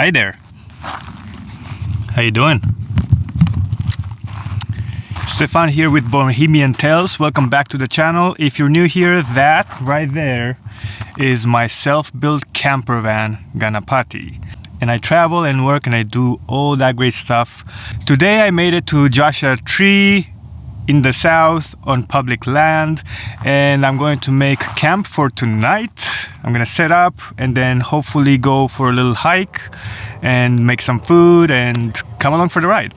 Hi there. How you doing? Stefan here with Bohemian Tales. Welcome back to the channel. If you're new here, that right there is my self-built camper van, Ganapati. And I travel and work and I do all that great stuff. Today I made it to Joshua Tree in the south on public land, and I'm going to make camp for tonight. I'm gonna set up and then hopefully go for a little hike and make some food and come along for the ride.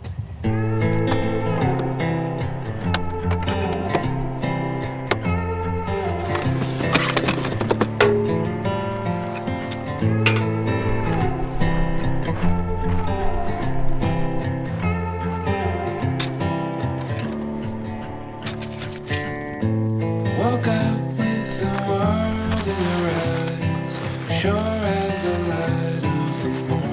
Woke up with the world in your eyes, sure as the light of the morning.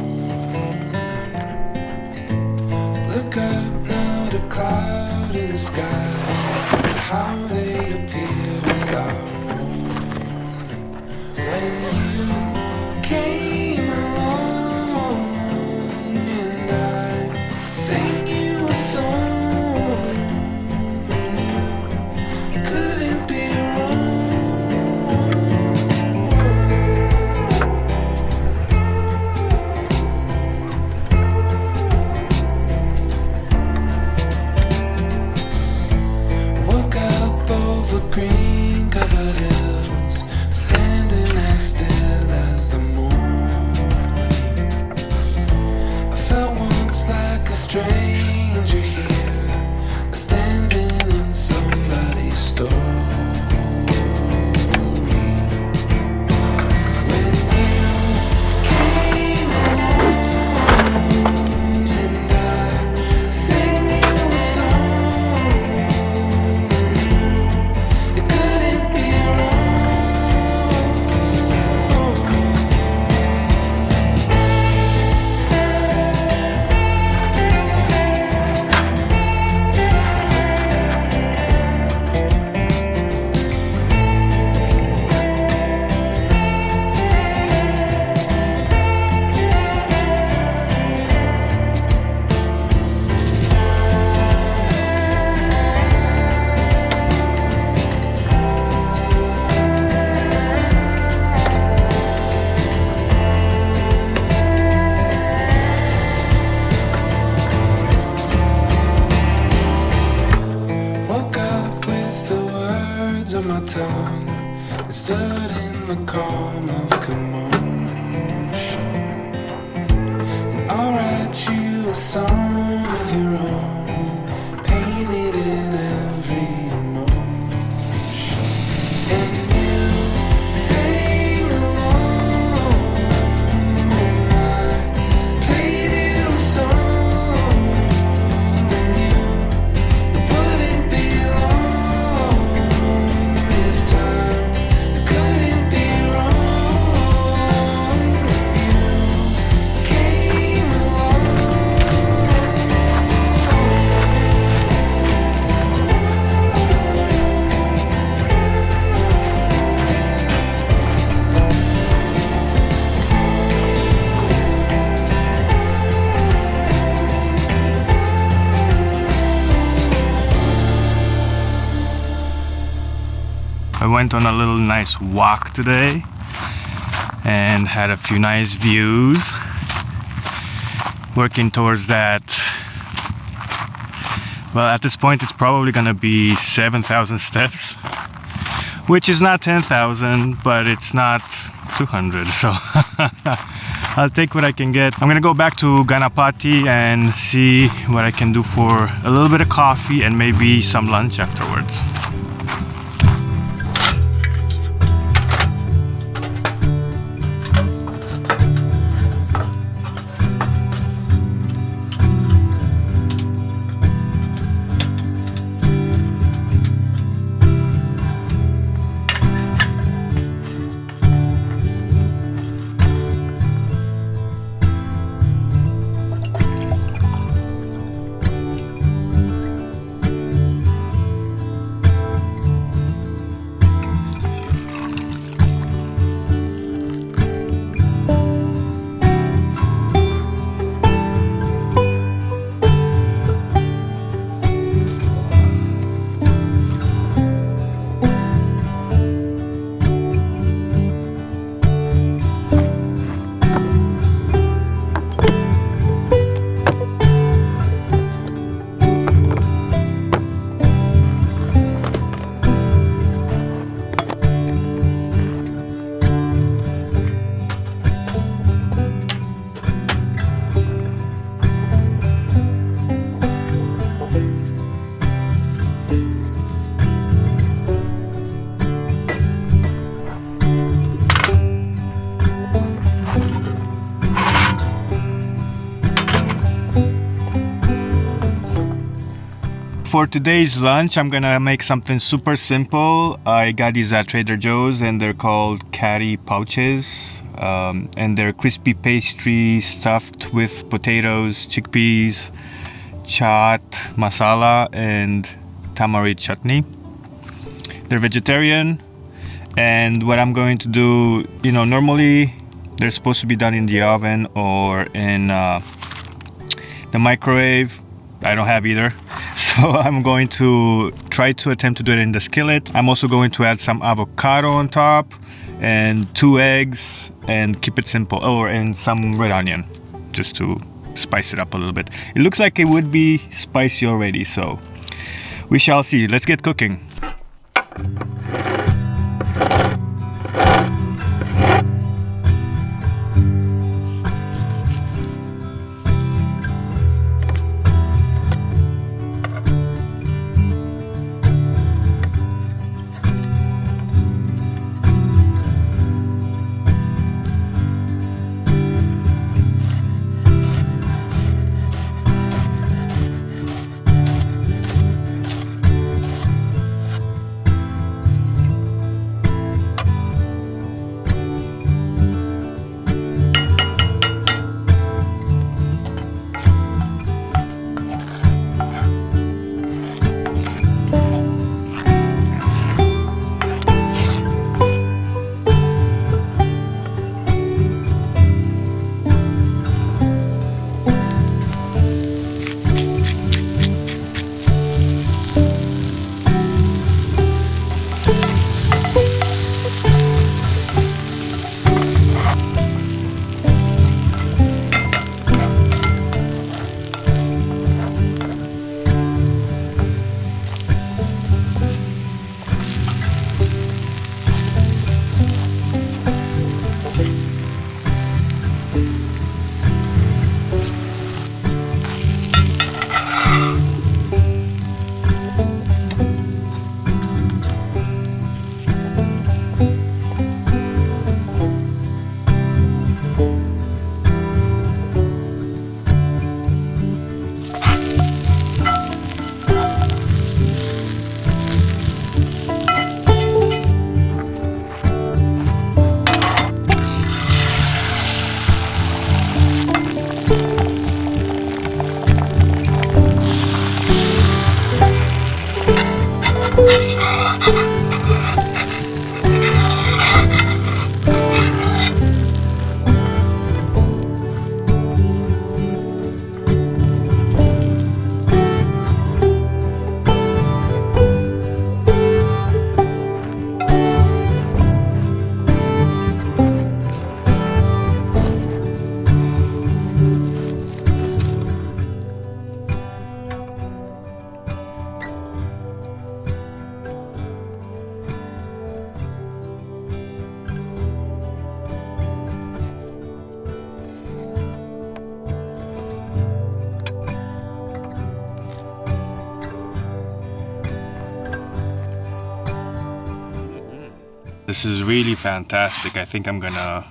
Look up now, the cloud in the sky, how they appear without warning. When you came along and I sang you a song. Green covered hills, standing as still as the morning. I felt once like a stranger here, standing in somebody's story. When you came along and I sang you a song. On my tongue, it stood in the calm of commotion, and I'll write you a song of your own, painted in every emotion. And you sang along, and I played you a song, and you wouldn't be long. This time it couldn't be wrong. You came along. I went on a little nice walk today and had a few nice views. Working towards that. Well, at this point it's probably gonna be 7,000 steps, which is not 10,000, but it's not 200, so I'll take what I can get. I'm gonna go back to Ganapati and see what I can do for a little bit of coffee and maybe some lunch afterwards. For today's lunch, I'm gonna make something super simple. I got these at Trader Joe's and they're called Caddy pouches. And they're crispy pastry stuffed with potatoes, chickpeas, chaat masala, and tamarind chutney. They're vegetarian, and what I'm going to do, normally they're supposed to be done in the oven or in the microwave. I don't have either. So I'm going to try to attempt to do it in the skillet. I'm also going to add some avocado on top and 2 eggs and keep it simple. Oh, and some red onion just to spice it up a little bit. It looks like it would be spicy already, so we shall see. Let's get cooking. This is really fantastic. I think I'm gonna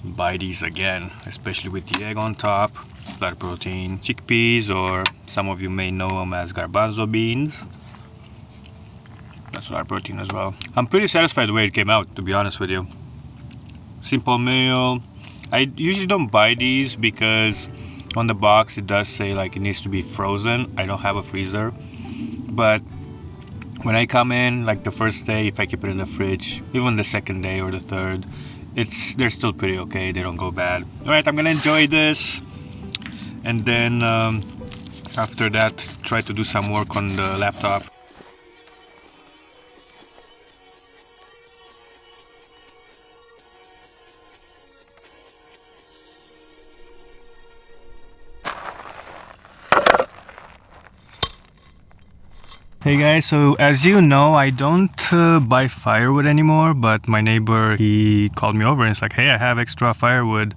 buy these again, especially with the egg on top, blood protein, chickpeas, or some of you may know them as garbanzo beans. That's blood protein as well. I'm pretty satisfied the way it came out, to be honest with you. Simple meal. I usually don't buy these because on the box it does say like it needs to be frozen. I don't have a freezer, but when I come in, like the first day, if I keep it in the fridge, even the second day or the third, they're still pretty okay. They don't go bad. All right, I'm gonna enjoy this, and then after that, try to do some work on the laptop. Hey guys, so as you know, I don't buy firewood anymore, but my neighbor, he called me over and it's like, hey, I have extra firewood.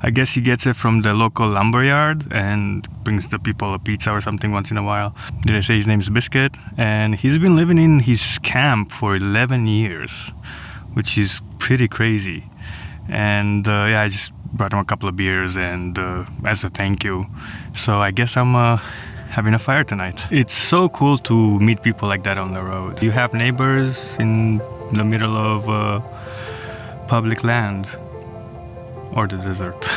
I guess he gets it from the local lumber yard and brings the people a pizza or something once in a while. Did I say his name's Biscuit? And he's been living in his camp for 11 years, which is pretty crazy. And yeah, I just brought him a couple of beers and as a thank you. So I guess I'm having a fire tonight. It's so cool to meet people like that on the road. You have neighbors in the middle of public land or the desert.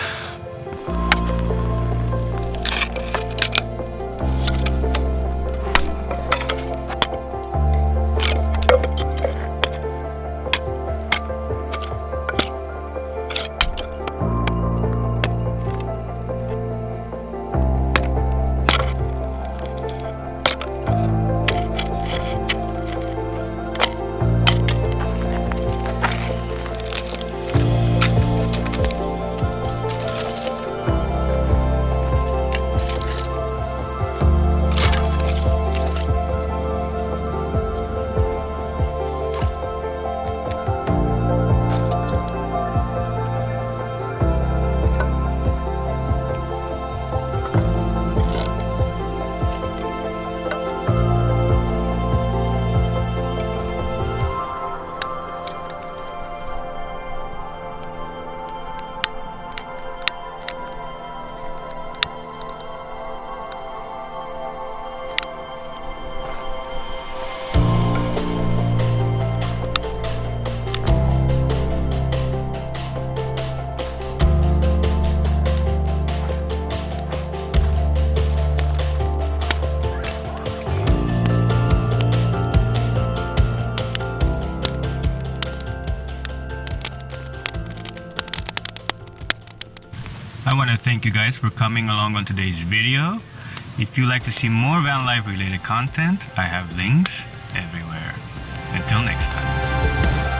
I want to thank you guys for coming along on today's video. If you'd like to see more van life related content, I have links everywhere. Until next time.